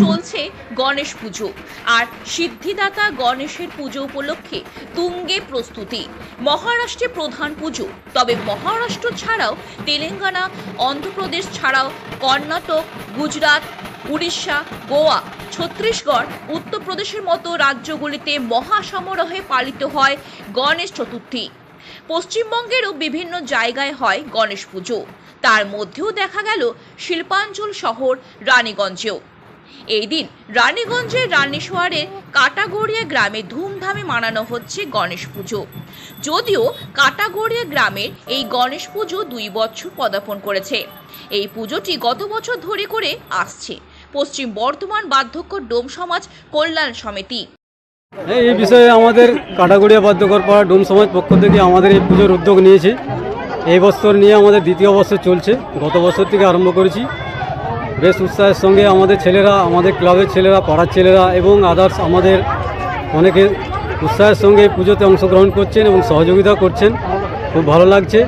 চলছে গণেশ পুজো। আর সিদ্ধিদাতা গণেশের পুজো উপলক্ষে তুঙ্গে প্রস্তুতি। মহারাষ্ট্রে প্রধান পুজো, তবে মহারাষ্ট্র ছাড়াও তেলেঙ্গানা, অন্ধ্রপ্রদেশ ছাড়াও কর্ণাটক, গুজরাট, উড়িষ্যা, গোয়া, ছত্তিশগড়, উত্তরপ্রদেশের মতো রাজ্যগুলিতে মহাসমারোহে পালিত হয় গণেশ চতুর্থী। পশ্চিমবঙ্গেরও বিভিন্ন জায়গায় হয় গণেশ পুজো, তার মধ্যেও দেখা গেল শিল্পাঞ্চল শহর রানীগঞ্জেও। এই দিন রানীগঞ্জের রানীশোয়ারের কাটাগড়িয়া গ্রামে ধুমধামে মানানো হচ্ছে গণেশ পুজো। যদিও কাটাগড়িয়া গ্রামের এই গণেশ পুজো 2 বছর পদার্পণ করেছে। এই পুজোটি গত বছর ধরে করে আসছে পশ্চিম বর্ধমান বার্ধক্য ডোম সমাজ কল্যাণ সমিতি। এই বিষয়ে আমাদের কাটাগড়িয়া বাদ্যকর পাড়া ডোম সমাজ পক্ষ থেকে আমাদের এই পুজোর উদ্যোগ নিয়েছি। এই বছর নিয়ে আমাদের দ্বিতীয় বছর চলছে। গত বছর থেকে আরম্ভ করেছি। বেশ উৎসাহের সঙ্গে আমাদের ছেলেরা, আমাদের ক্লাবের ছেলেরা, পাড়ার ছেলেরা এবং আদার্স আমাদের অনেকে উৎসাহের সঙ্গে এই পুজোতে অংশগ্রহণ করছেন এবং সহযোগিতা করছেন। খুব ভালো লাগছে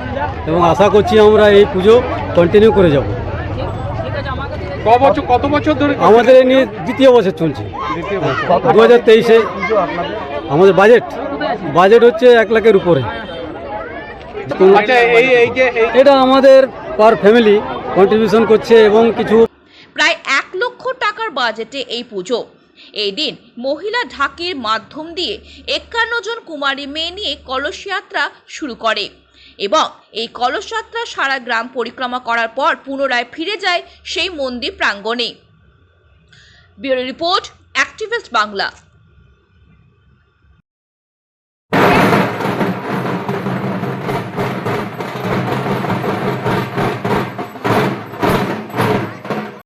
এবং আশা করছি আমরা এই পুজো কন্টিনিউ করে যাব। কত বছর ধরে আমাদের এই নিয়ে দ্বিতীয় বছর চলছে। 2023-এ আমাদের বাজেট হচ্ছে 1 লাখের উপরে। আচ্ছা, এটা আমাদের পার ফ্যামিলি কন্ট্রিবিউশন করছে এবং কিছু প্রায় 1 লক্ষ টাকার বাজেটে এই পুজো। এই দিন মহিলা ঢাকির মাধ্যম দিয়ে 51 জন কুমারী মেয়ে নিয়ে কলস যাত্রা শুরু করে এবং এই কলস যাত্রা সারা গ্রাম পরিক্রমা করার পর পুনরায় ফিরে যায় সেই মন্দির প্রাঙ্গণে। Bureau report, activist Bangla.